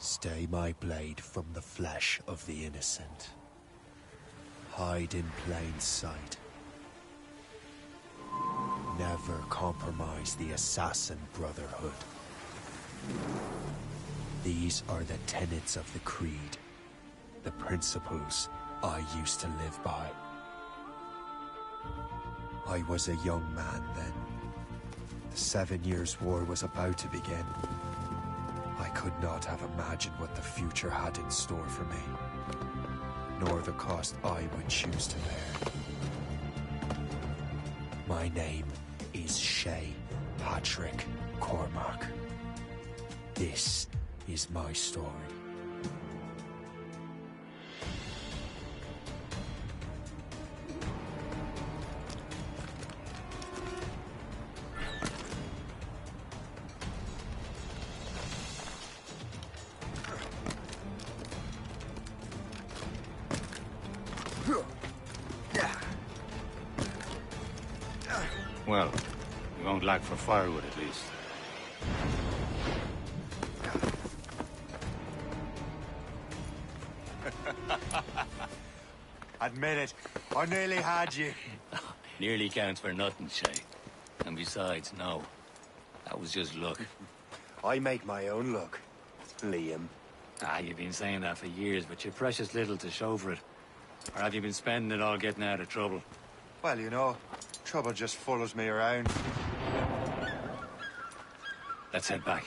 Stay my blade from the flesh of the innocent. Hide in plain sight. Never compromise the Assassin Brotherhood. These are the tenets of the Creed, the principles I used to live by. I was a young man then. The 7 Years' War was about to begin. I could not have imagined what the future had in store for me, nor the cost I would choose to bear. My name is Shay Patrick Cormac. This is my story. Well, we won't lack for firewood at least. Admit it, I nearly had you. Nearly counts for nothing, Shay. And besides, no. That was just luck. I make my own luck, Liam. You've been saying that for years, but you're precious little to show for it. Or have you been spending it all getting out of trouble? Well, you know, trouble just follows me around. Let's head back.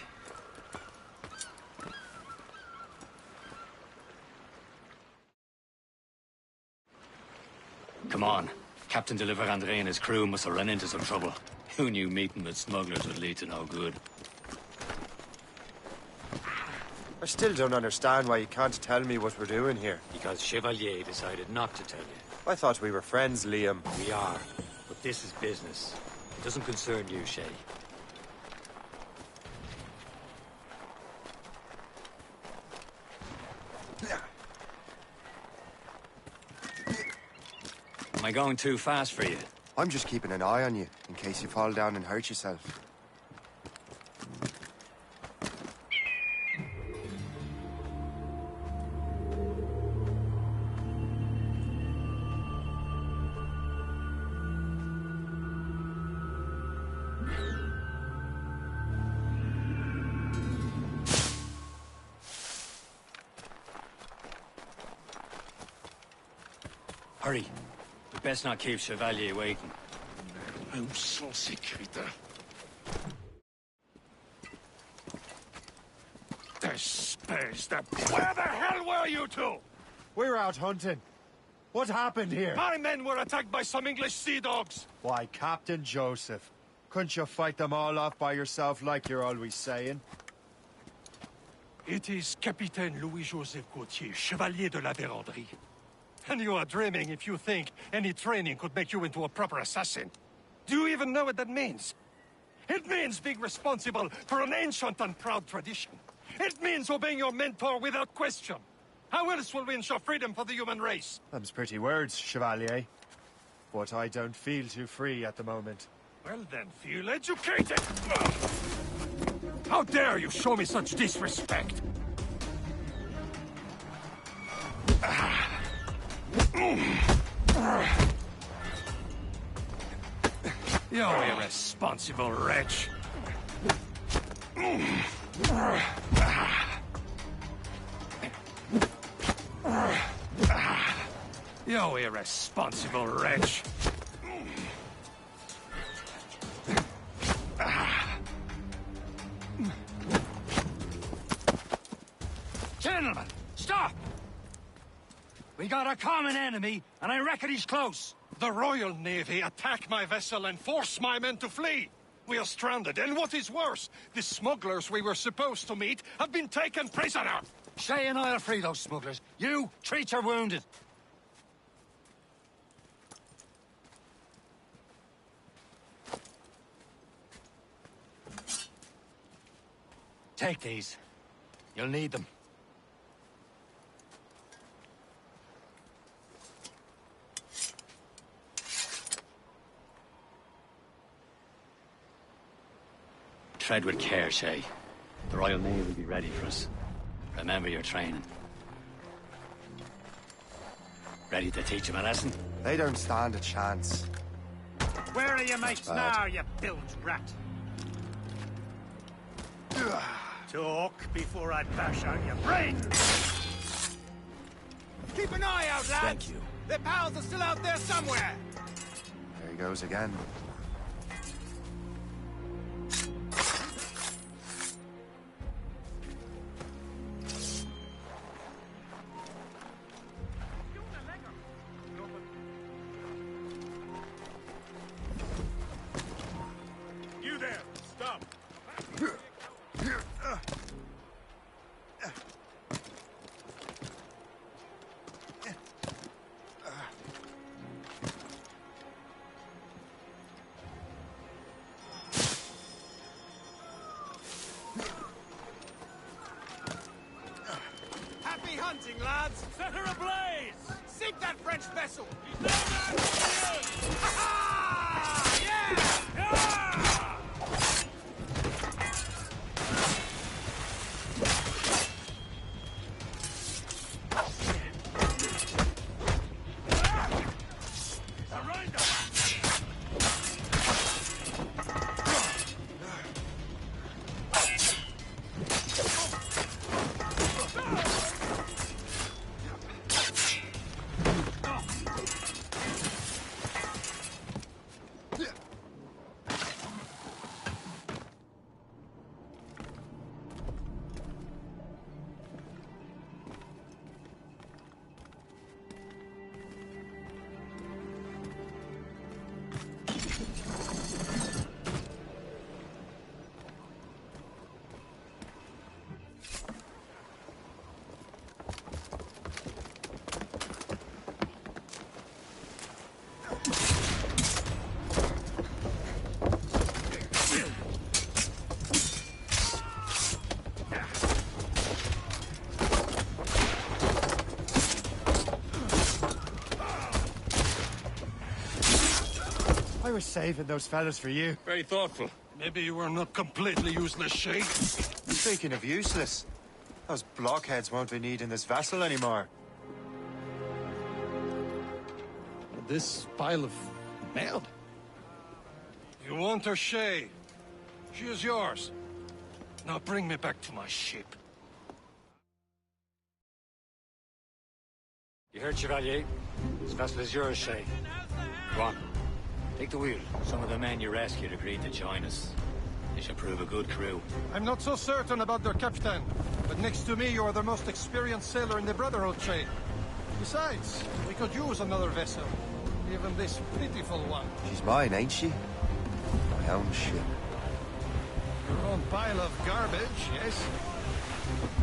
Come on. Captain de Andre and his crew must have run into some trouble. Who knew meeting with smugglers would lead to no good? I still don't understand why you can't tell me what we're doing here. Because Chevalier decided not to tell you. I thought we were friends, Liam. We are, but this is business. It doesn't concern you, Shay. Am I going too fast for you? I'm just keeping an eye on you, in case you fall down and hurt yourself. Hurry. We best not keep Chevalier waiting. Où sont ces crétins? Despise them. Where the hell were you two? We're out hunting. What happened here? My men were attacked by some English sea dogs. Why, Captain Joseph. Couldn't you fight them all off by yourself like you're always saying? It is Capitaine Louis-Joseph Gauthier, Chevalier de la Vérendrye. And you are dreaming if you think any training could make you into a proper assassin. Do you even know what that means? It means being responsible for an ancient and proud tradition. It means obeying your mentor without question. How else will we ensure freedom for the human race? Them's pretty words, Chevalier. But I don't feel too free at the moment. Well then, feel educated! How dare you show me such disrespect? You irresponsible wretch! You irresponsible wretch! Gentlemen, stop! We got a common enemy, and I reckon he's close. The Royal Navy attack my vessel and force my men to flee. We are stranded, and what is worse, the smugglers we were supposed to meet have been taken prisoner. Shay and I'll free those smugglers. You, treat your wounded. Take these. You'll need them. Tread with care, Shay. The Royal Navy will be ready for us. Remember your training. Ready to teach him a lesson? They don't stand a chance. Where are your mates now, you bilge rat? Talk before I bash out your brains! Keep an eye out, lads! Thank you. Their pals are still out there somewhere! There he goes again. You there! Stop! Happy hunting, lads! Set her ablaze! Sink that French vessel! Ha-ha! Yeah! I was saving those fellas for you. Very thoughtful. Maybe you were not completely useless, Shay. Speaking of useless, those blockheads won't be needing this vessel anymore. This pile of mail? You want her, Shay? She is yours. Now bring me back to my ship. You heard, Chevalier? This vessel is yours, Shay. Go on. Take the wheel. Some of the men you rescued agreed to join us. They should prove a good crew. I'm not so certain about their captain, but next to me you are the most experienced sailor in the Brotherhood, Shay. Besides, we could use another vessel. Even this pitiful one. She's mine, ain't she? My own ship. Your own pile of garbage, yes?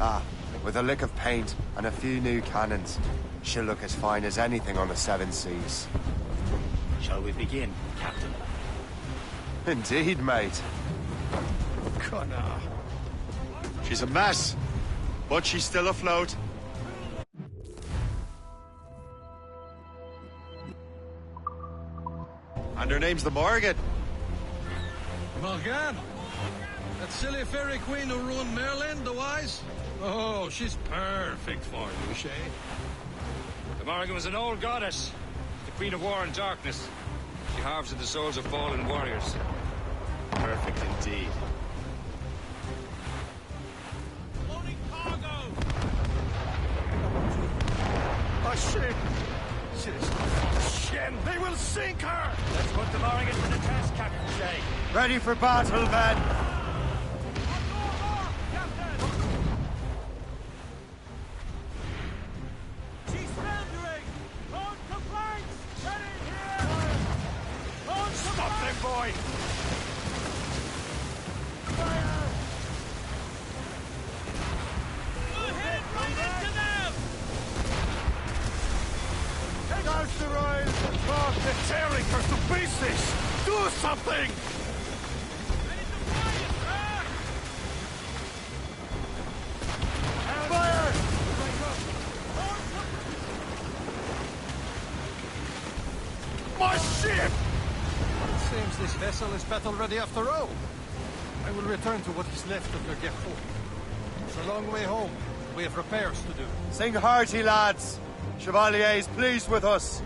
Ah, with a lick of paint and a few new cannons, she'll look as fine as anything on the Seven Seas. Shall we begin, Captain? Indeed, mate. Connor. She's a mess, but she's still afloat. And her name's the Morgan. Morgan? That silly fairy queen who ruined Merlin, the wise? Oh, she's perfect for you, Shay. The Morrigan was an old goddess. The Queen of War and Darkness. She harvested the souls of fallen warriors. Perfect indeed. Loading cargo! Oh, shit! Shit! They will sink her! Let's put the Morrigan to the test, Captain Shay. Ready for battle, men! She's foundering! On to flanks! Get in here! On to Stop them, boy! fire! Ahead, right into them! Douse the royals and talk. They're tearing her to pieces! Do something! Ready to fire, sir! Fire! My ship! It seems this vessel is battle-ready after all. I will return to what is left of the Gerfaut. It's a long way home, We have repairs to do. Sing hearty, lads. Chevalier is pleased with us.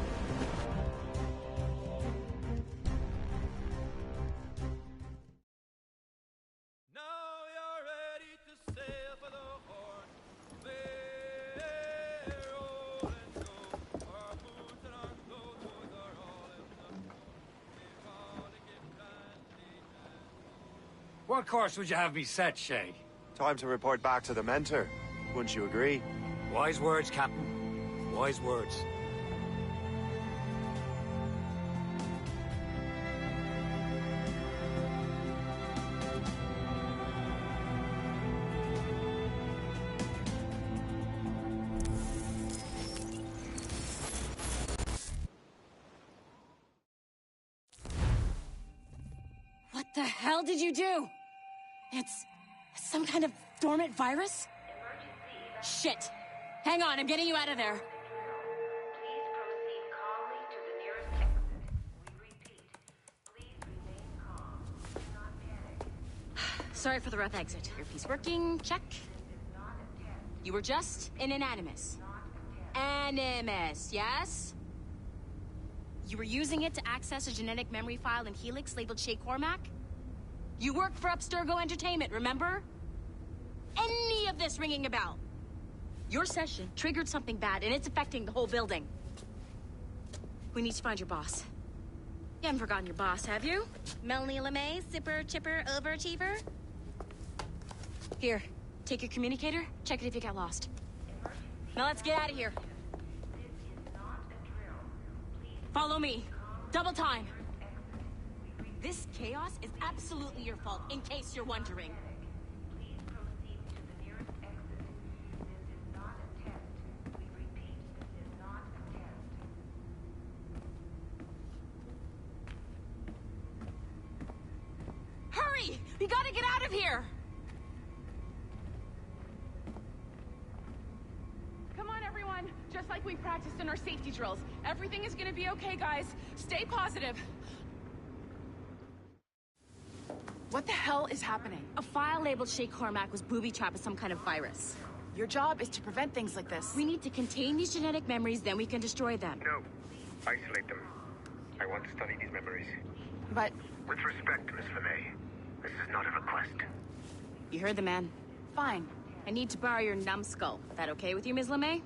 What course would you have me set, Shay? Time to report back to the mentor. Wouldn't you agree? Wise words, Captain. Wise words. What the hell did you do? It's some kind of dormant virus? Shit! Hang on, I'm getting you out of there. Please proceed calmly to the nearest exit. We repeat, please remain calm. Do not panic. Sorry for the rough exit. Earpiece working, check. You were just in an Animus. Animus, yes? You were using it to access a genetic memory file in Helix labeled Shay Cormac? You worked for Abstergo Entertainment, remember? Any of this ringing a bell? Your session triggered something bad, and it's affecting the whole building. We need to find your boss. You haven't forgotten your boss, have you? Melanie LeMay, zipper, chipper, overachiever? Here, take your communicator, check it if you got lost. Now let's get out of here. Follow me. Double time. This chaos is absolutely your fault, in case you're wondering. Please proceed to the nearest exit. This is not a test. We repeat, this is not a test. Hurry! We gotta get out of here! Come on, everyone. Just like we practiced in our safety drills. Everything is gonna be okay, guys. Stay positive. What the hell is happening? A file labeled Shay Cormac was booby-trapped with some kind of virus. Your job is to prevent things like this. We need to contain these genetic memories, then we can destroy them. No. Isolate them. I want to study these memories. But With respect, Miss LeMay, this is not a request. You heard the man. fine. I need to borrow your numbskull. That okay with you, Ms. LeMay?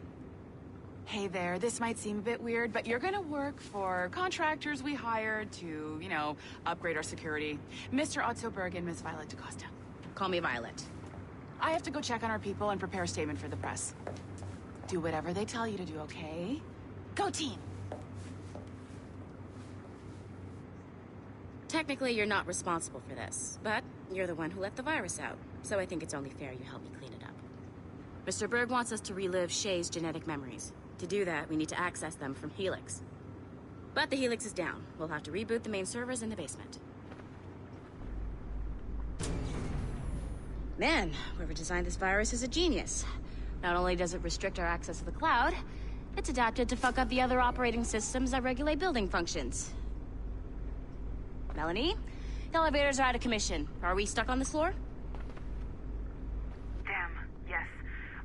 Hey there, this might seem a bit weird, but you're gonna work for contractors we hired to, you know, upgrade our security. Mr. Otto Berg and Miss Violet DaCosta. Call me Violet. I have to go check on our people and prepare a statement for the press. Do whatever they tell you to do, okay? Go team! Technically, you're not responsible for this, but you're the one who let the virus out, so I think it's only fair you help me clean it up. Mr. Berg wants us to relive Shay's genetic memories. To do that, we need to access them from Helix. But the Helix is down. We'll have to reboot the main servers in the basement. Man, whoever designed this virus is a genius. Not only does it restrict our access to the cloud, it's adapted to fuck up the other operating systems that regulate building functions. Melanie? The elevators are out of commission. Are we stuck on this floor? Damn, yes.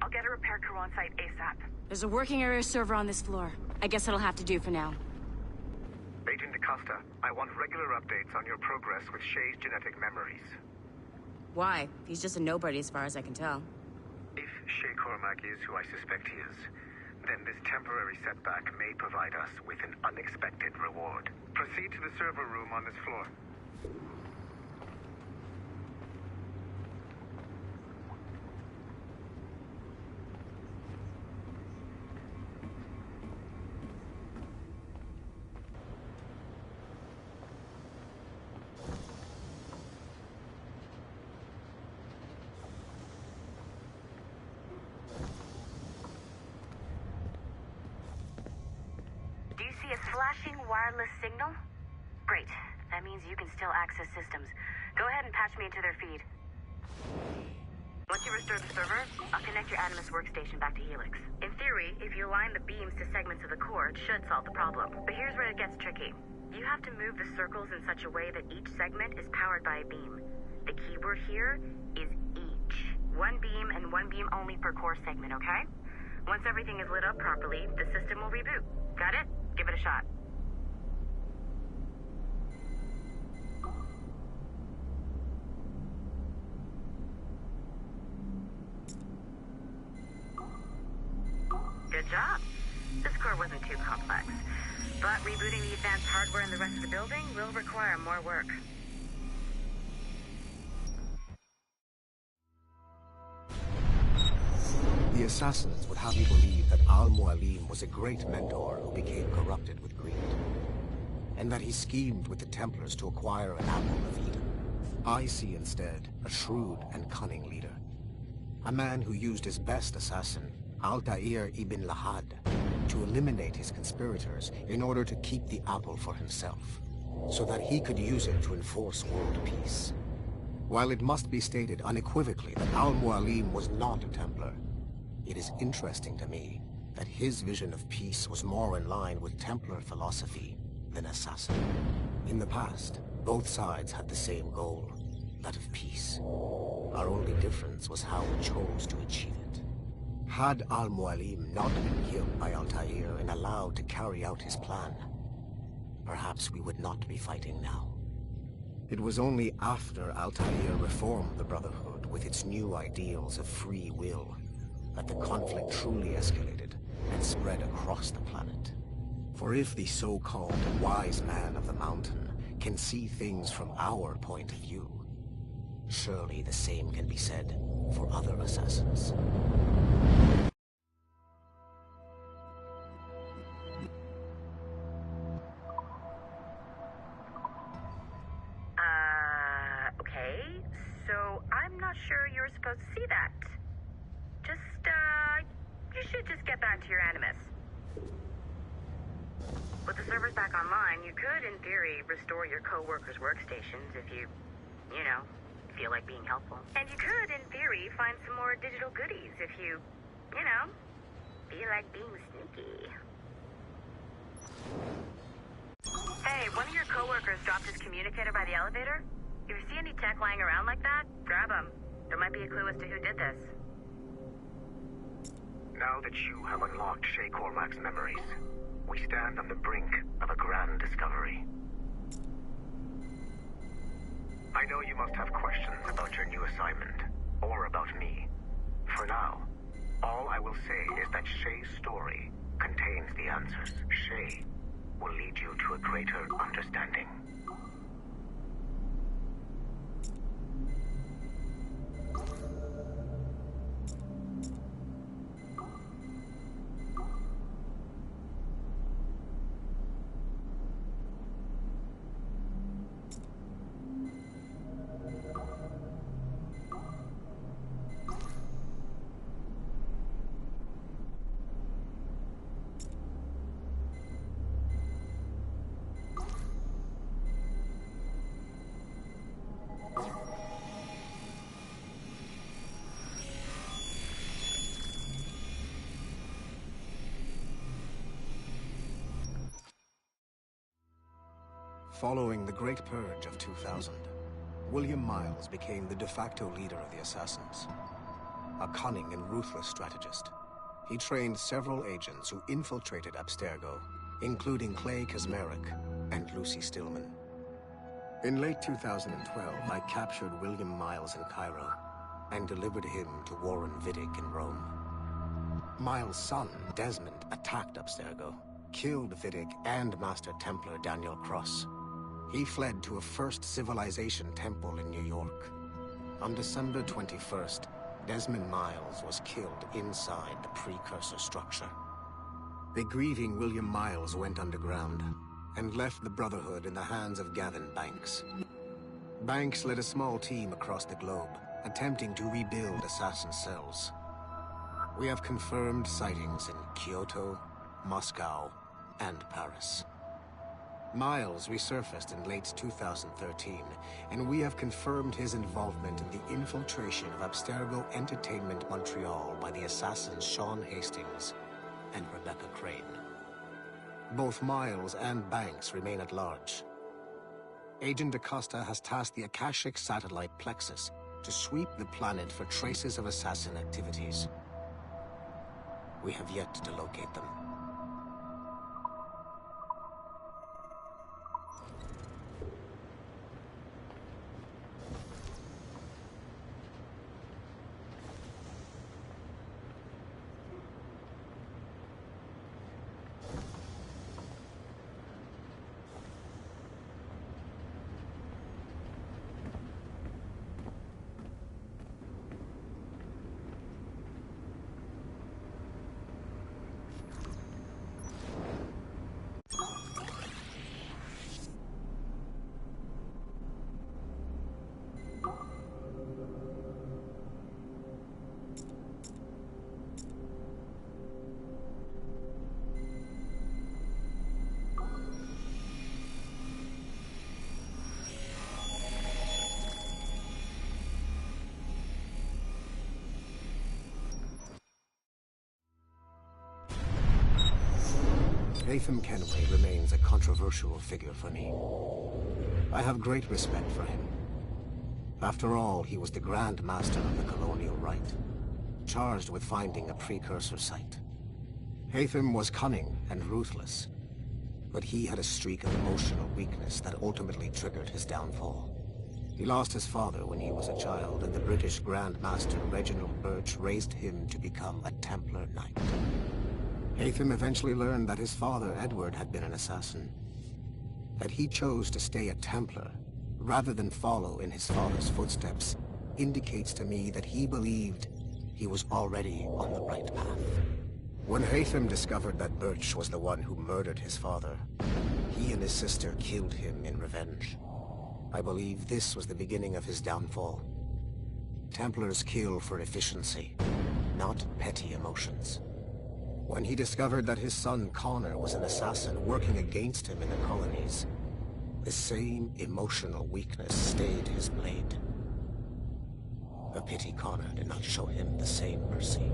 I'll get a repair crew on site ASAP. There's a working area server on this floor. I guess it'll have to do for now. Agent DaCosta, I want regular updates on your progress with Shay's genetic memories. Why? He's just a nobody as far as I can tell. If Shay Cormac is who I suspect he is, then this temporary setback may provide us with an unexpected reward. Proceed to the server room on this floor. Do you see a flashing wireless signal? Great. That means you can still access systems. Go ahead and patch me into their feed. Once you restore the server, I'll connect your Animus workstation back to Helix. In theory, if you align the beams to segments of the core, it should solve the problem. But here's where it gets tricky. You have to move the circles in such a way that each segment is powered by a beam. The keyword here is each. One beam and one beam only per core segment, okay? Once everything is lit up properly, the system will reboot. Got it? Give it a shot. Good job. This core wasn't too complex, but rebooting the advanced hardware in the rest of the building will require more work. The assassins would have you believe that Al-Mualim was a great mentor who became corrupted with greed, and that he schemed with the Templars to acquire an apple of Eden. I see instead a shrewd and cunning leader, a man who used his best assassin, Altair ibn Lahad, to eliminate his conspirators in order to keep the apple for himself, so that he could use it to enforce world peace. While it must be stated unequivocally that Al-Mualim was not a Templar, it is interesting to me that his vision of peace was more in line with Templar philosophy than assassin. In the past, both sides had the same goal, that of peace. Our only difference was how we chose to achieve it. Had Al-Mualim not been killed by Altair and allowed to carry out his plan, perhaps we would not be fighting now. It was only after Altair reformed the Brotherhood with its new ideals of free will that the conflict truly escalated and spread across the planet. For if the so-called wise man of the mountain can see things from our point of view, surely the same can be said for other assassins. Okay, so I'm not sure you're supposed to see that. You should just get back to your Animus. With the servers back online, you could, in theory, restore your co-workers' workstations if you feel like being helpful. And you could, in theory, find some more digital goodies if you feel like being sneaky. Hey, one of your co-workers dropped his communicator by the elevator. If you see any tech lying around like that, grab them. There might be a clue as to who did this. Now that you have unlocked Shay Cormac's memories, we stand on the brink of a grand discovery. I know you must have questions about your new assignment, or about me. For now, all I will say is that Shay's story contains the answers. Shay will lead you to a greater understanding. Following the Great Purge of 2000, William Miles became the de facto leader of the Assassins. A cunning and ruthless strategist, he trained several agents who infiltrated Abstergo, including Clay Kazmarek and Lucy Stillman. In late 2012, I captured William Miles in Cairo and delivered him to Warren Vidic in Rome. Miles' son, Desmond, attacked Abstergo, killed Vidic and Master Templar Daniel Cross. He fled to a First Civilization temple in New York. On December 21st, Desmond Miles was killed inside the precursor structure. The grieving William Miles went underground and left the Brotherhood in the hands of Gavin Banks. Banks led a small team across the globe, attempting to rebuild assassin cells. We have confirmed sightings in Kyoto, Moscow, and Paris. Miles resurfaced in late 2013, and we have confirmed his involvement in the infiltration of Abstergo Entertainment Montreal by the assassins Sean Hastings and Rebecca Crane. Both Miles and Banks remain at large. Agent Acosta has tasked the Akashic satellite Plexus to sweep the planet for traces of assassin activities. We have yet to locate them. Haytham Kenway remains a controversial figure for me. I have great respect for him. After all, he was the Grand Master of the Colonial Rite, charged with finding a precursor site. Haytham was cunning and ruthless, but he had a streak of emotional weakness that ultimately triggered his downfall. He lost his father when he was a child, and the British Grand Master Reginald Birch raised him to become a Templar Knight. Haytham eventually learned that his father, Edward, had been an assassin. That he chose to stay a Templar, rather than follow in his father's footsteps, indicates to me that he believed he was already on the right path. When Haytham discovered that Birch was the one who murdered his father, he and his sister killed him in revenge. I believe this was the beginning of his downfall. Templars kill for efficiency, not petty emotions. When he discovered that his son Connor was an assassin working against him in the colonies, the same emotional weakness stayed his blade. A pity Connor did not show him the same mercy.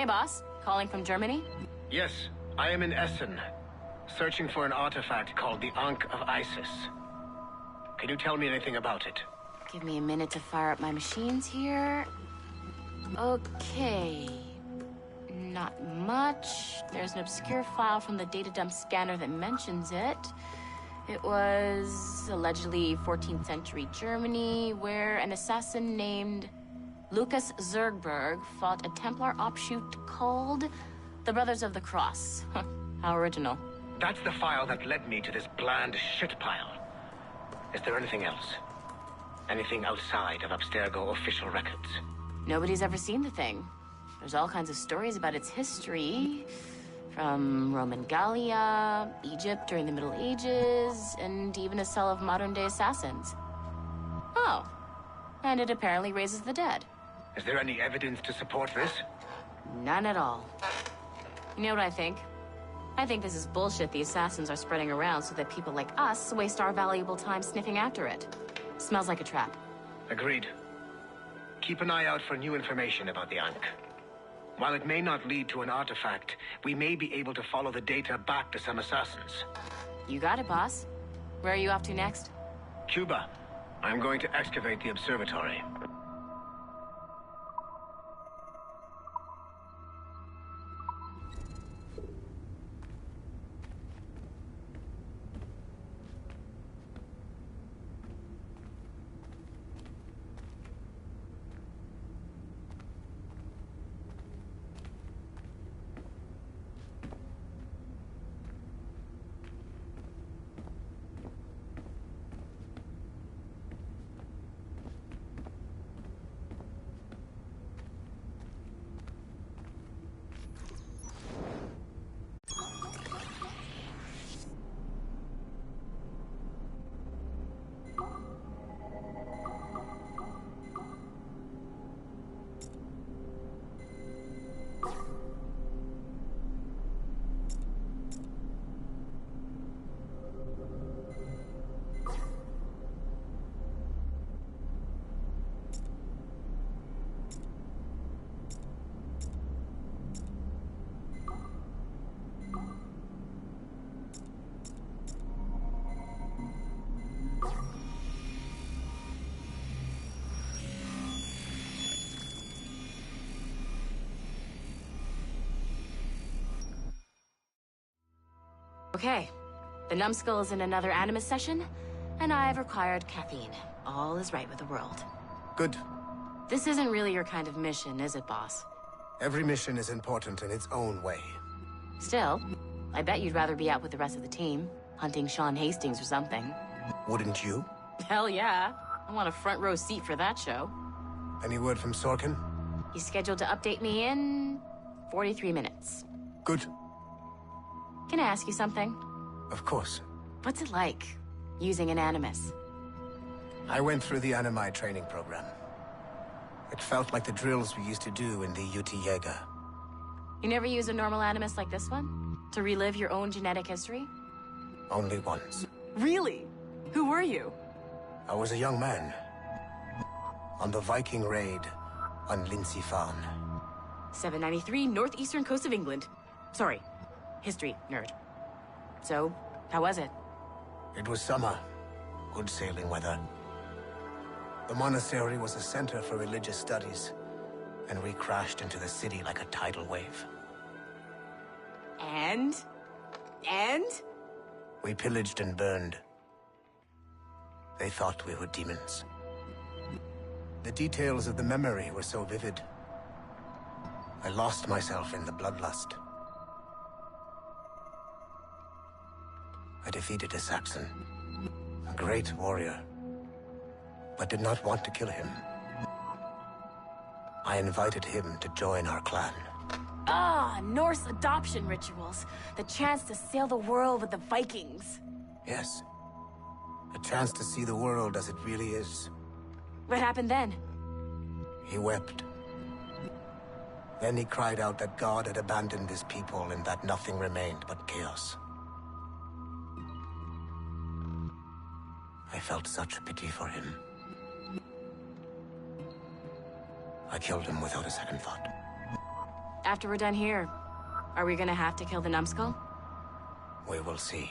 Hey, boss. Calling from Germany? Yes, I am in Essen, searching for an artifact called the Ankh of Isis. Can you tell me anything about it? Give me a minute to fire up my machines here. Okay. Not much. There's an obscure file from the data dump scanner that mentions it. It was allegedly 14th century Germany, where an assassin named Lucas Zergberg fought a Templar offshoot called the Brothers of the Cross. How original. That's the file that led me to this bland shit pile. Is there anything else? Anything outside of Abstergo official records? Nobody's ever seen the thing. There's all kinds of stories about its history. From Roman Gallia, Egypt during the Middle Ages, and even a cell of modern-day assassins. Oh. And it apparently raises the dead. Is there any evidence to support this? None at all. You know what I think? I think this is bullshit the assassins are spreading around so that people like us waste our valuable time sniffing after it. Smells like a trap. Agreed. Keep an eye out for new information about the Ankh. While it may not lead to an artifact, we may be able to follow the data back to some assassins. You got it, boss. Where are you off to next? Cuba. I'm going to excavate the observatory. Okay. The numbskull is in another Animus session, and I've required caffeine. All is right with the world. Good. This isn't really your kind of mission, is it, boss? Every mission is important in its own way. Still, I bet you'd rather be out with the rest of the team, hunting Sean Hastings or something. Wouldn't you? Hell yeah. I want a front row seat for that show. Any word from Sorkin? He's scheduled to update me in 43 minutes. Good. Can I ask you something? Of course. What's it like, using an Animus? I went through the Animi training program. It felt like the drills we used to do in the UT Jaeger. You never use a normal Animus like this one? To relive your own genetic history? Only once. Really? Who were you? I was a young man. On the Viking raid on Lindsey Farm. 793, northeastern coast of England. Sorry, history nerd. So, how was it? It was summer. Good sailing weather. The monastery was a center for religious studies, and we crashed into the city like a tidal wave. And? We pillaged and burned. They thought we were demons. The details of the memory were so vivid. I lost myself in the bloodlust. I defeated a Saxon, a great warrior, but did not want to kill him. I invited him to join our clan. Ah, Norse adoption rituals. The chance to sail the world with the Vikings. Yes. A chance to see the world as it really is. What happened then? He wept. Then he cried out that God had abandoned his people and that nothing remained but chaos. I felt such pity for him. I killed him without a second thought. After we're done here, are we gonna have to kill the numbskull? We will see.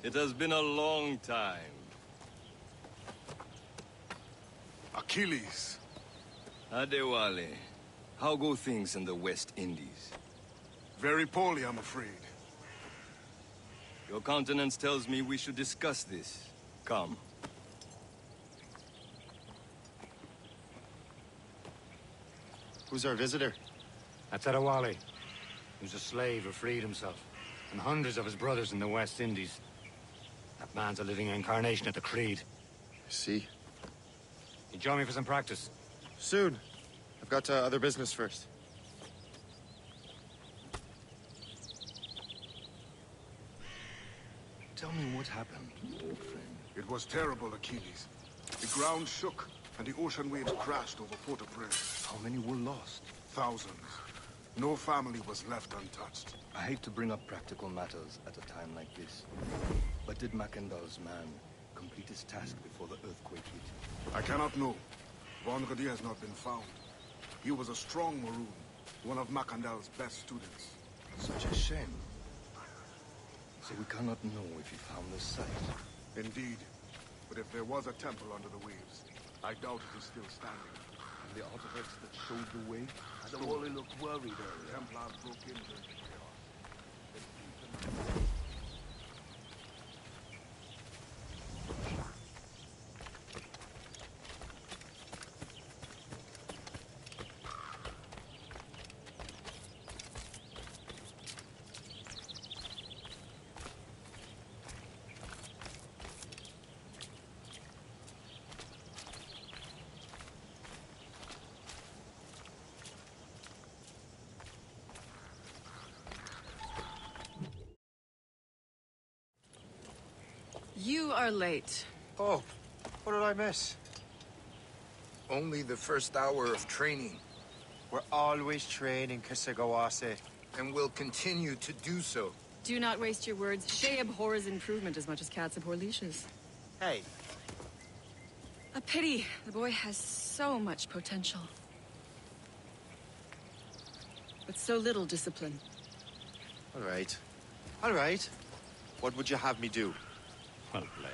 It has been a long time. Achilles. Adewale, how go things in the West Indies? Very poorly, I'm afraid. Your countenance tells me we should discuss this. Come. Who's our visitor? That's Adewale. He was a slave who freed himself. And hundreds of his brothers in the West Indies. That man's a living incarnation of the Creed. I see. You join me for some practice? Soon. I've got other business first. Tell me what happened, old friend. It was terrible, Achilles. The ground shook, and the ocean waves crashed over Port-au-Prince. How many were lost? Thousands. No family was left untouched. I hate to bring up practical matters at a time like this. But did Macandal's man complete his task before the earthquake hit? I cannot know. Von Radier has not been found. He was a strong Maroon, one of Macandal's best students. Such a shame. So we cannot know if he found the site. Indeed. But if there was a temple under the waves, I doubt it is still standing. And the artifacts that showed the way? Adewale looked worried earlier. Templars broke in during the chaos. You are late. Oh, what did I miss? Only the first hour of training. We're always training, Kisagawase. And will continue to do so. Do not waste your words. Shay abhors improvement as much as cats abhor leashes. Hey. A pity. The boy has so much potential. But so little discipline. All right. All right. What would you have me do? Well played.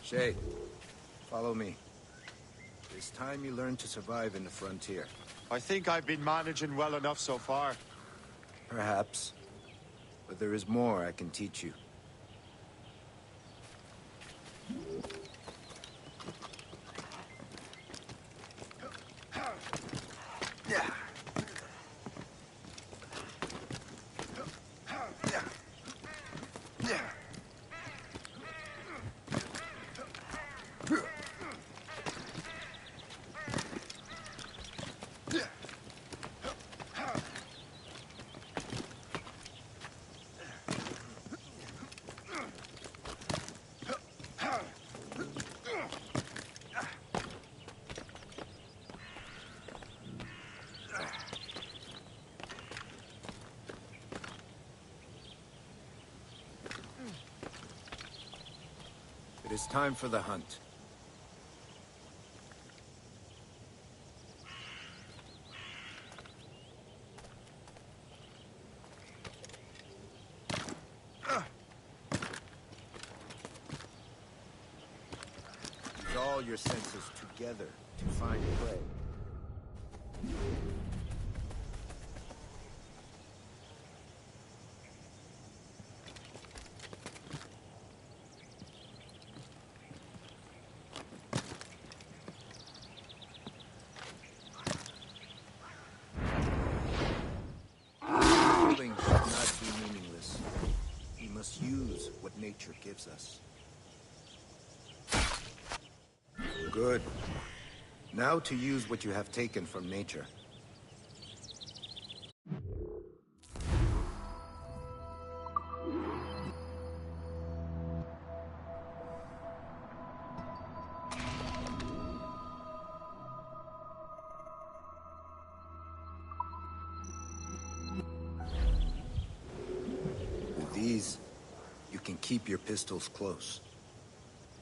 Shay, follow me. It's time you learn to survive in the frontier. I think I've been managing well enough so far. Perhaps. But there is more I can teach you. It is time for the hunt. Use all your senses together to find prey. Killing should not be meaningless. We must use what nature gives us. Good. Now to use what you have taken from nature. keep your pistols close.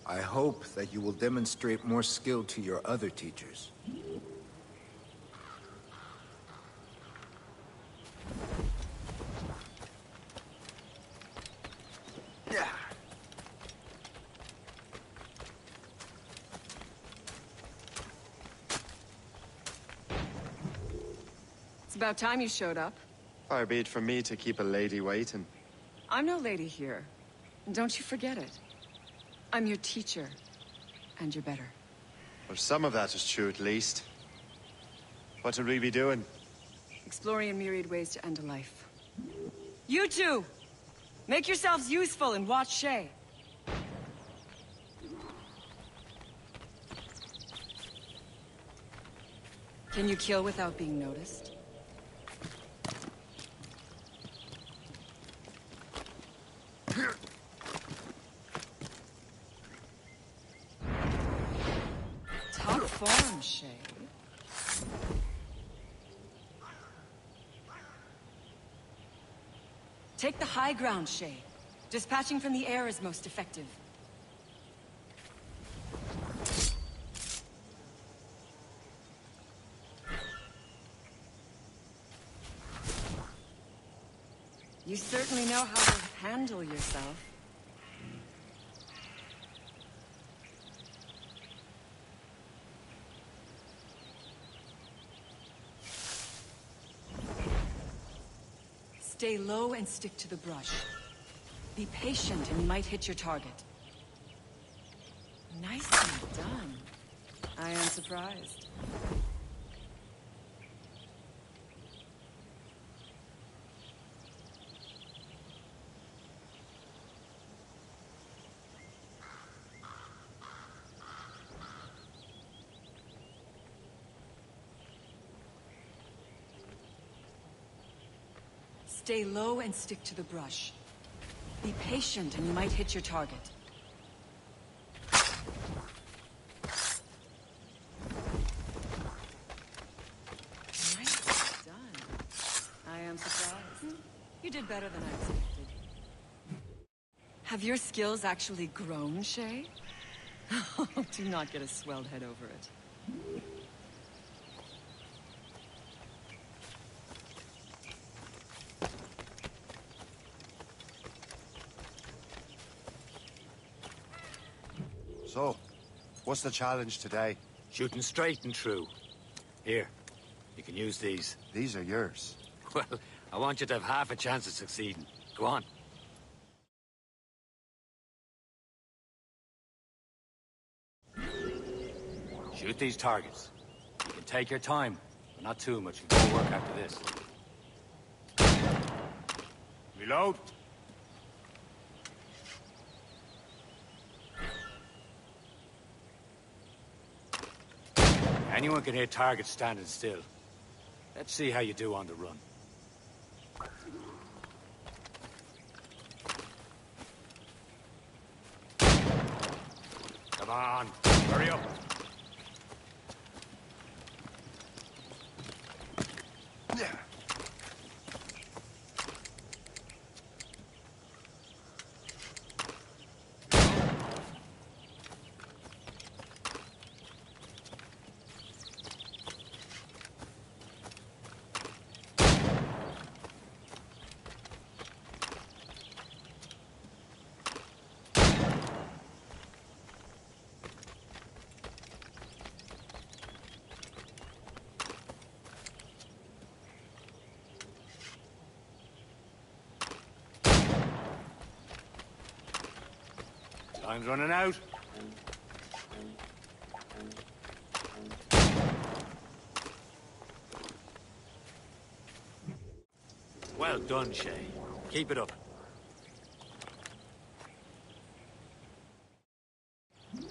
I hope that you will demonstrate more skill to your other teachers. It's about time you showed up. Far be it from me to keep a lady waiting. I'm no lady here. Don't you forget it. I'm your teacher. And you're better. Well, some of that is true at least. What would we be doing? Exploring a myriad ways to end a life. You two! Make yourselves useful and watch Shay. Can you kill without being noticed? Top form, Shay. Take the high ground, Shay. Dispatching from the air is most effective. You certainly know how to handle yourself. Stay low and stick to the brush. Be patient and you might hit your target. Nicely done. I am surprised. Stay low and stick to the brush. Be patient and you might hit your target. Nicely done. I am surprised. You did better than I expected. Have your skills actually grown, Shay? Do not get a swelled head over it. So, what's the challenge today? Shooting straight and true. Here, you can use these. These are yours. Well, I want you to have half a chance of succeeding. Go on. Shoot these targets. You can take your time, but not too much. You've got work after this. Reload. Anyone can hit targets standing still. Let's see how you do on the run. Come on, hurry up. Time's running out. Well done, Shay. Keep it up.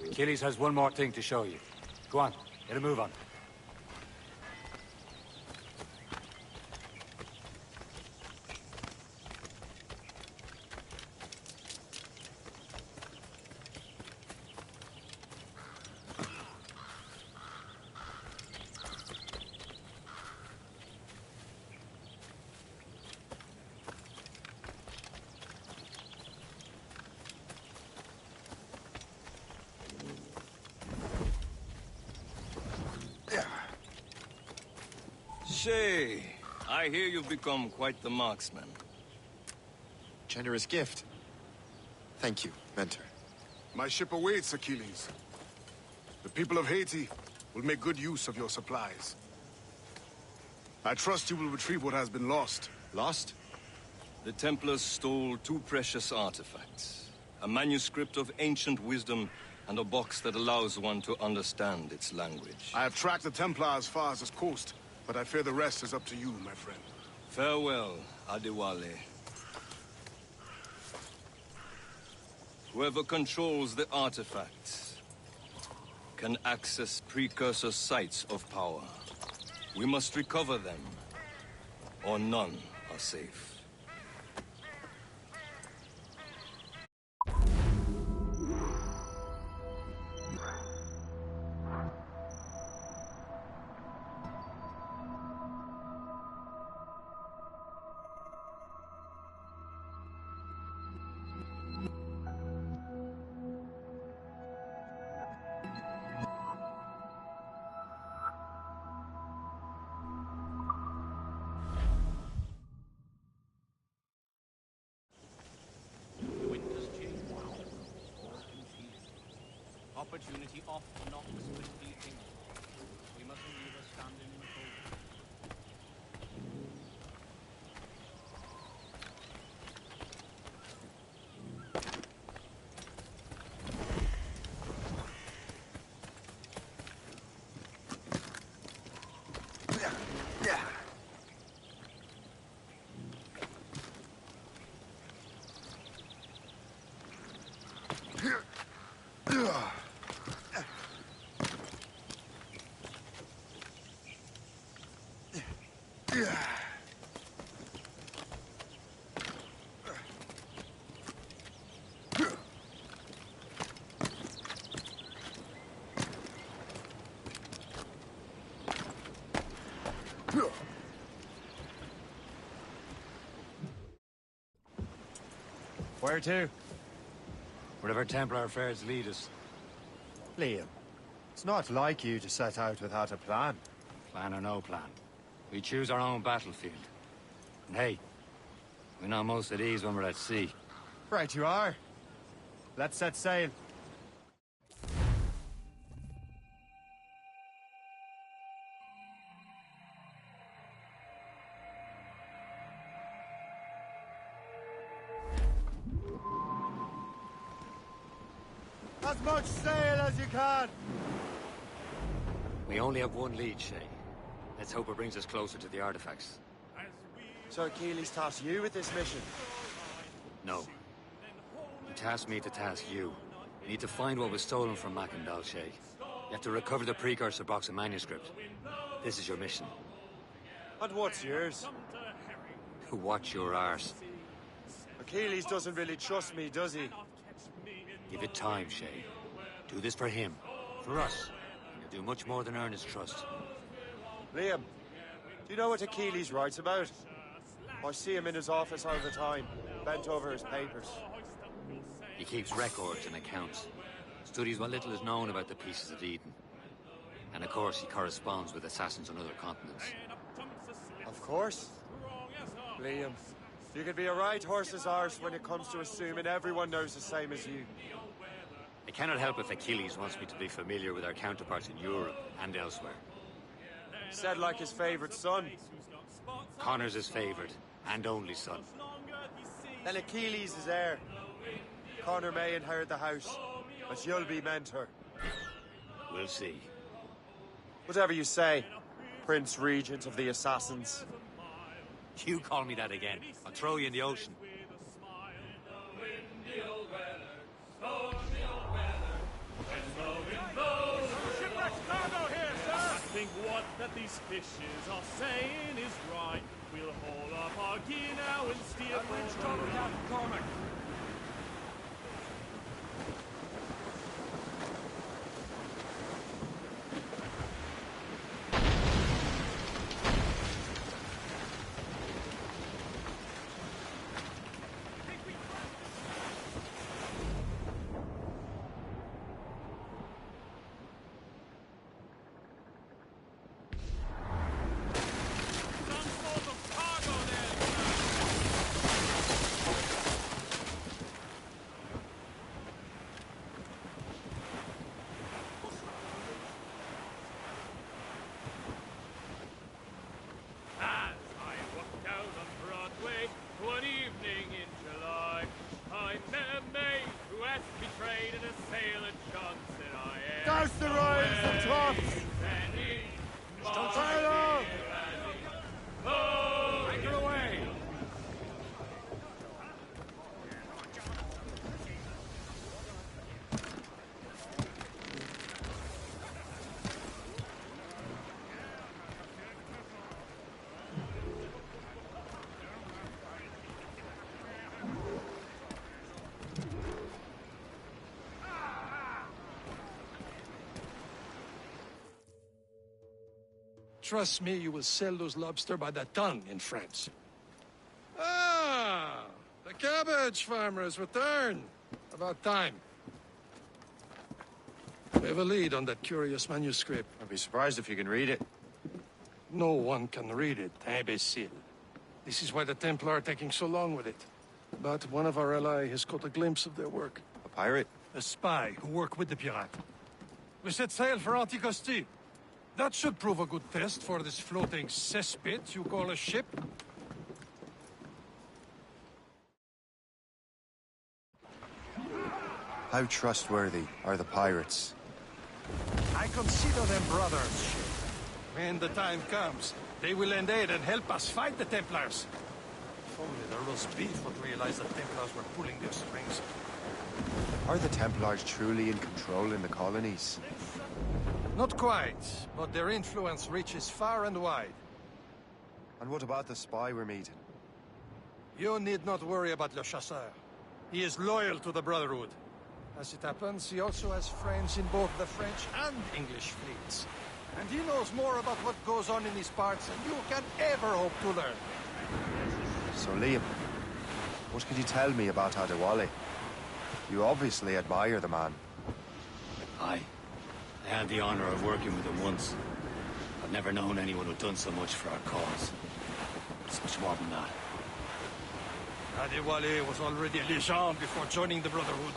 Achilles has one more thing to show you. Go on, get a move on. Shay, I hear you've become quite the marksman. Generous gift. Thank you, Mentor. My ship awaits, Achilles. The people of Haiti will make good use of your supplies. I trust you will retrieve what has been lost. Lost? The Templars stole 2 precious artifacts. A manuscript of ancient wisdom and a box that allows one to understand its language. I have tracked the Templar as far as this coast, but I fear the rest is up to you, my friend. Farewell, Adewale. Whoever controls the artifacts can access precursor sites of power. We must recover them, or none are safe. Opportunity often knocks swiftly things. We mustn't leave us standing in the cold. Where to? Wherever Templar affairs lead us. Liam, it's not like you to set out without a plan. Plan or no plan. We choose our own battlefield. And hey, we know most of these when we're at sea. Right you are. Let's set sail. As much sail as you can! We only have one lead, Shay. Let's hope it brings us closer to the artifacts. So Achilles tasked you with this mission? No. He tasked me to task you. You need to find what was stolen from Mackandal, Shay. You have to recover the precursor box of manuscript. This is your mission. And what's yours? Watch your arse. Achilles doesn't really trust me, does he? Give it time, Shay. Do this for him. For us. And you'll do much more than earn his trust. Liam, do you know what Achilles writes about? I see him in his office all the time, bent over his papers. He keeps records and accounts. Studies what little is known about the Pieces of Eden. And of course, he corresponds with assassins on other continents. Of course. Liam, you can be a right horse's arse when it comes to assuming everyone knows the same as you. I cannot help if Achilles wants me to be familiar with our counterparts in Europe and elsewhere. Said like his favorite son. Connor's his favorite, and only son. Then Achilles is heir. Connor may inherit the house, but you'll be mentor. We'll see. Whatever you say, Prince Regent of the Assassins. You call me that again, I'll throw you in the ocean. I think what that these fishes are saying is right. We'll haul up our gear now and steer for Captain Cormac. off! Fire! Anchor away! Trust me, you will sell those lobster by the ton in France. Ah, the cabbage farmers return. About time. We have a lead on that curious manuscript. I'd be surprised if you can read it. No one can read it, imbecile. This is why the Templar are taking so long with it. But one of our allies has caught a glimpse of their work. A pirate? A spy who worked with the pirate. We set sail for Anticosti. That should prove a good test for this floating cesspit you call a ship. How trustworthy are the pirates? I consider them brothers, Shay. When the time comes, they will lend aid and help us fight the Templars. If only the roast beef would realize the Templars were pulling their strings. Are the Templars truly in control in the colonies? Not quite, but their influence reaches far and wide. And what about the spy we're meeting? You need not worry about Le Chasseur. He is loyal to the Brotherhood. As it happens, he also has friends in both the French and English fleets. And he knows more about what goes on in these parts than you can ever hope to learn. So Liam, what can you tell me about Adewale? You obviously admire the man. Aye. I had the honor of working with him once. I've never known anyone who'd done so much for our cause. It's much more than that. Adewale was already a legend before joining the Brotherhood.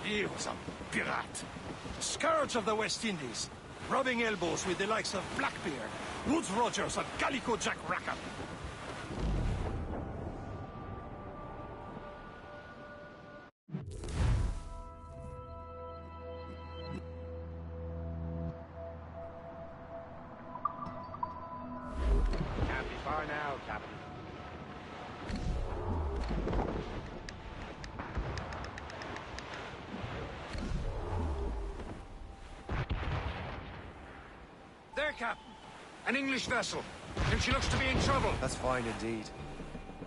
He was a pirate. A scourge of the West Indies. Rubbing elbows with the likes of Blackbeard, Woodes Rogers, and Calico Jack Rackham. Can't be far now, Captain. There, Captain. An English vessel. And she looks to be in trouble. That's fine indeed.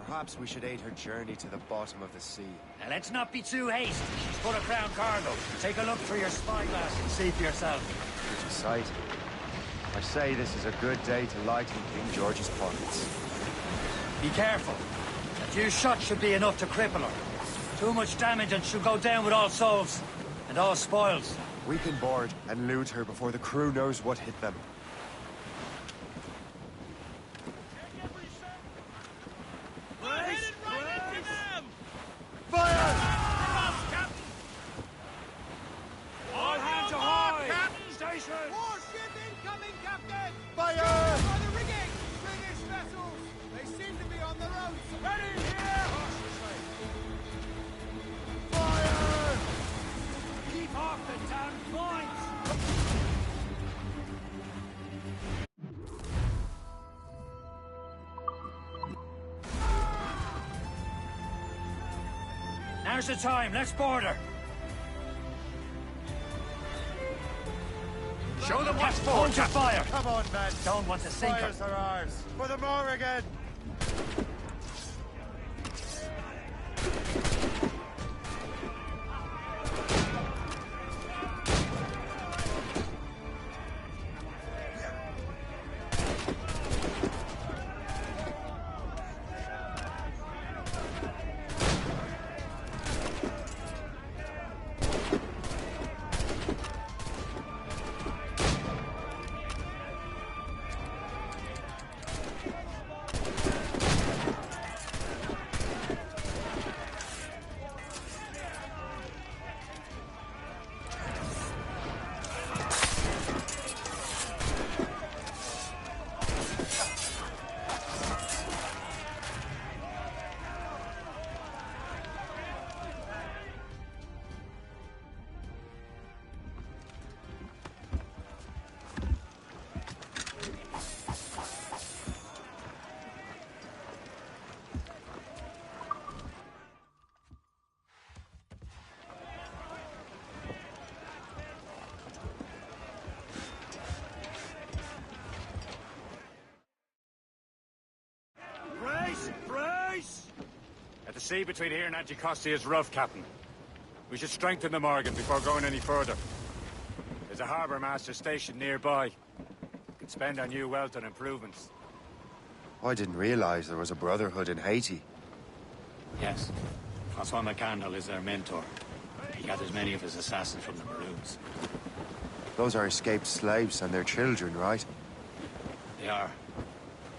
Perhaps we should aid her journey to the bottom of the sea. Now let's not be too hasty. She's full of crown cargo. Take a look through your spyglass and see for yourself. Such a sight. I say this is a good day to lighten King George's pockets. Be careful. A few shots should be enough to cripple her. Too much damage and she'll go down with all souls. And all spoils. We can board and loot her before the crew knows what hit them. Now's the time. Let's board her. Show them what's for. Hold your fire. Come on, men. Don't want to sink her. Fires are ours. For the Morrigan! sea between here and Anticosti is rough, Captain. We should strengthen the Morgan before going any further. There's a harbour master stationed nearby. Could spend our new wealth on improvements. I didn't realize there was a brotherhood in Haiti. Yes. Francois McCandle is their mentor. He gathers many of his assassins from the Maroons. Those are escaped slaves and their children, right? They are.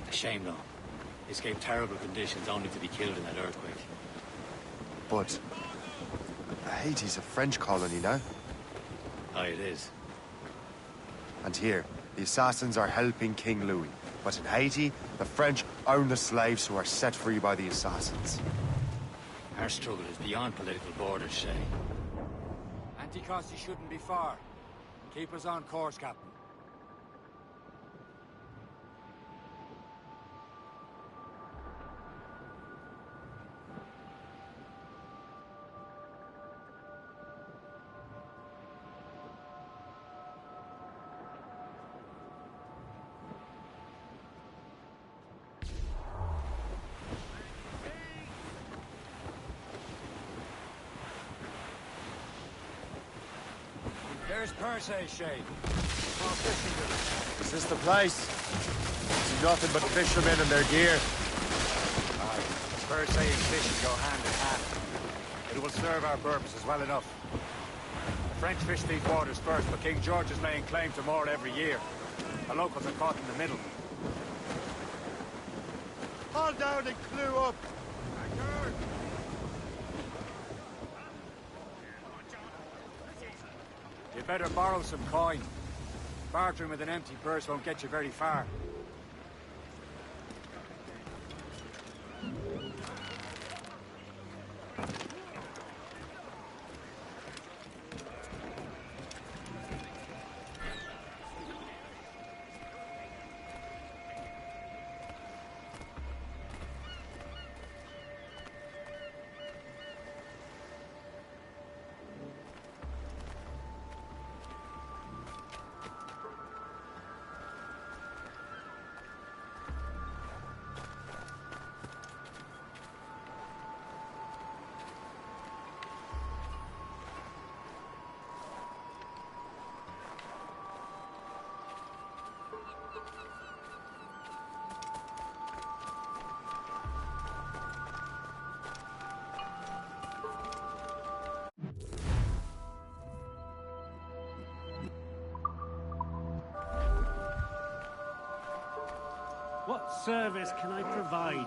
A shame, though. They escaped terrible conditions only to be killed in that earthquake. But Haiti's a French colony now. Aye, it is. And here, the assassins are helping King Louis. But in Haiti, the French own the slaves who are set free by the assassins. Our struggle is beyond political borders, Shay. Anticosti shouldn't be far. Keep us on course, Captain. There's Perse, Shay. Is this the place? See nothing but fishermen and their gear. Aye. Perse and fishing go hand in hand. It will serve our purposes well enough. The French fish these waters first, but King George is laying claim to more every year. The locals are caught in the middle. Haul down and clew up! You better borrow some coin. Bartering with an empty purse won't get you very far. What service can I provide?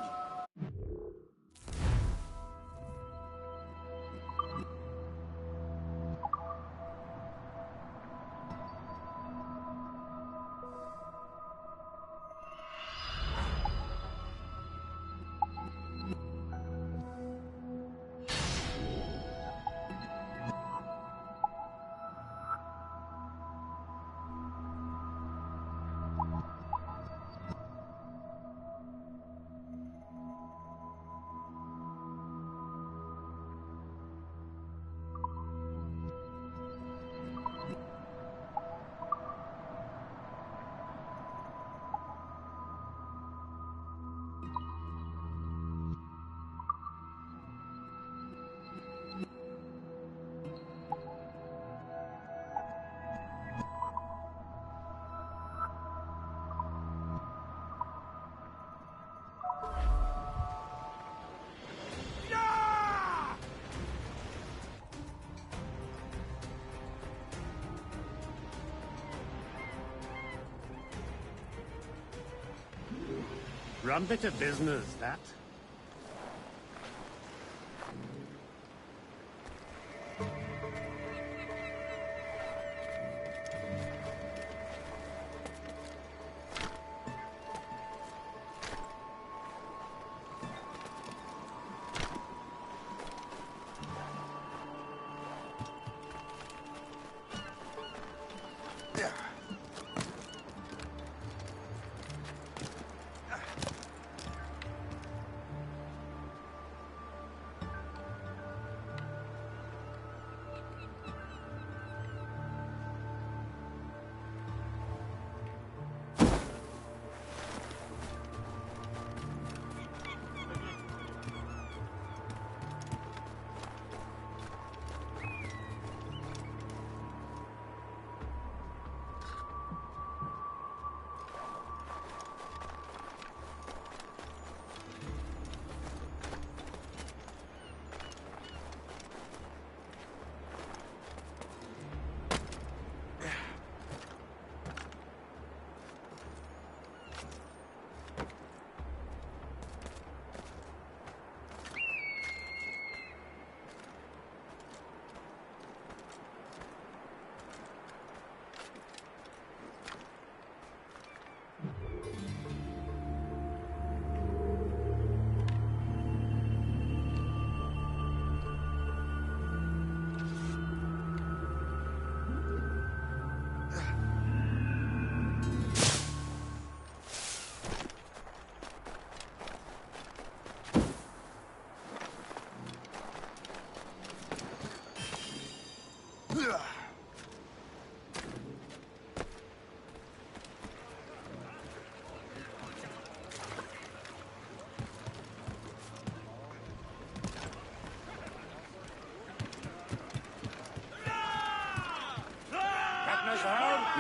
Rum bit of business, that.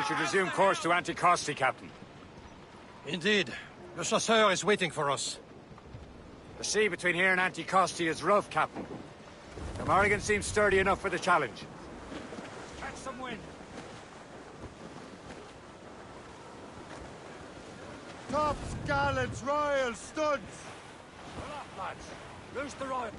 We should resume course to Anticosti, Captain. Indeed. Le Chasseur is waiting for us. The sea between here and Anticosti is rough, Captain. The Morrigan seems sturdy enough for the challenge. Catch some wind. Tops, gallants, royals, studs! Pull up, lads. Loose the royal.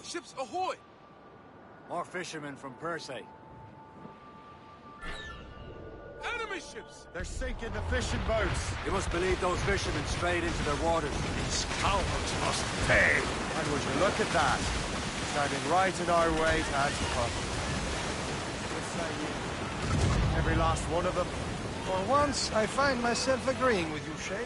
Ships ahoy! More fishermen from Persay. Enemy ships! They're sinking the fishing boats! You must believe those fishermen strayed into their waters. These cowards must pay! And would you look at that? Standing right in our way to Anticosti. What say you? Every last one of them? For once, I find myself agreeing with you, Shay.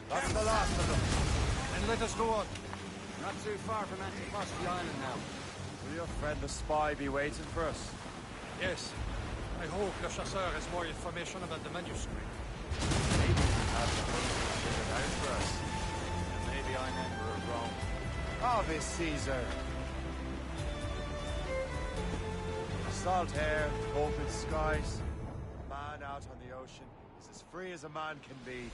That's the last of them. And let us go on. Not too far from Anticosti Island now. Will your friend the spy be waiting for us? Yes. I hope Le Chasseur has more information about the manuscript. Maybe he has the hundred figured out for us. And maybe I'm Emperor Rome. Ave Caesar! Salt air, open skies. A man out on the ocean is as free as a man can be.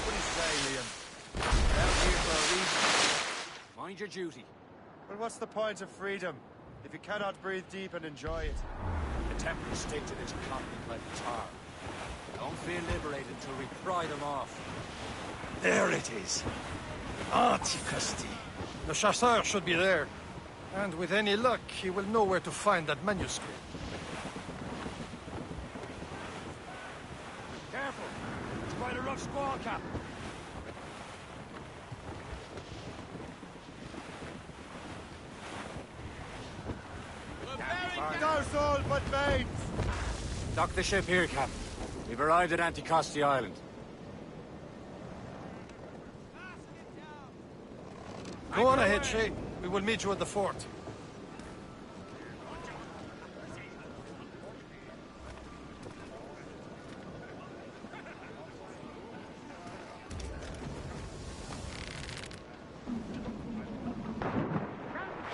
What do you say, Liam? Down here for a reason. Mind your duty. Well, what's the point of freedom if you cannot breathe deep and enjoy it? The Templars stick to this continent like tar. Don't feel liberated until we pry them off. There it is. Anticosti. Le Chasseur should be there. And with any luck, he will know where to find that manuscript. Careful! It's quite a rough squall, Cap. Those all but mates! Dock the ship here, Cap. We've arrived at Anticosti Island. Go on ahead, Shay. We will meet you at the fort.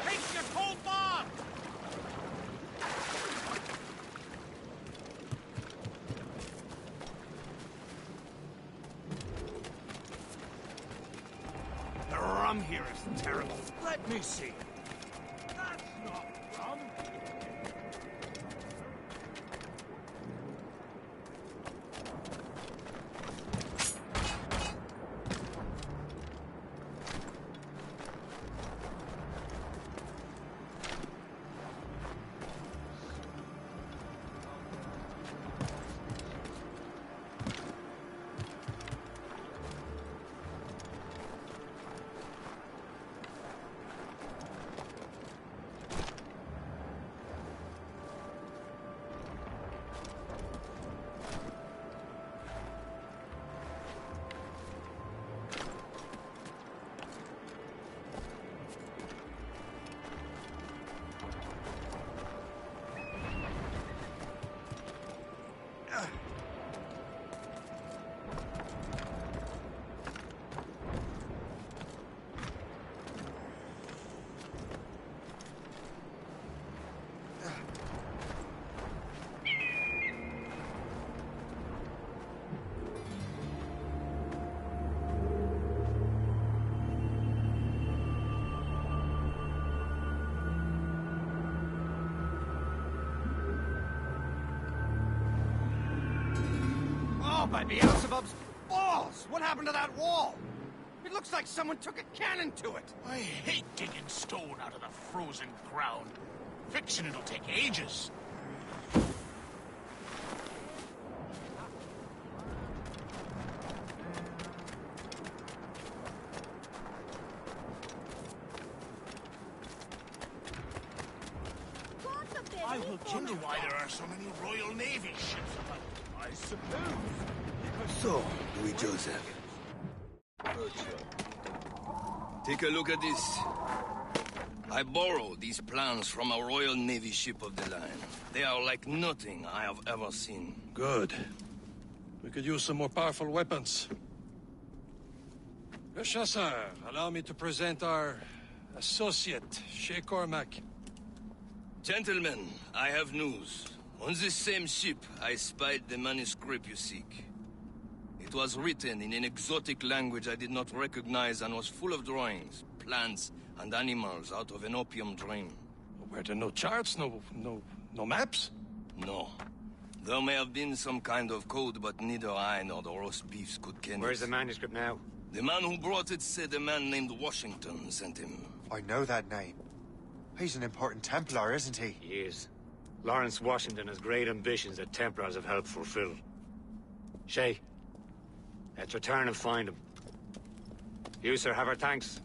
Take your cold bomb! The rum here is terrible. Let me see. That's not rum. By Beelzebub's balls! What happened to that wall? It looks like someone took a cannon to it. I hate digging stone out of the frozen ground. Fixing it'll take ages. I will wonder why there are so many Royal Navy ships about. I suppose. So, Louis Joseph. Take a look at this. I borrowed these plans from a Royal Navy ship of the line. They are like nothing I have ever seen. Good. We could use some more powerful weapons. Le Chasseur, allow me to present our associate, Shay Cormac. Gentlemen, I have news. On this same ship, I spied the manuscript you seek. It was written in an exotic language I did not recognize and was full of drawings, plants, and animals out of an opium dream. Were there no charts, no maps? No. There may have been some kind of code, but neither I nor the roast beefs could ken it. Where's the manuscript now? The man who brought it said a man named Washington sent him. I know that name. He's an important Templar, isn't he? He is. Lawrence Washington has great ambitions that Templars have helped fulfill. Shay, let's return and find him. You, sir, have our thanks.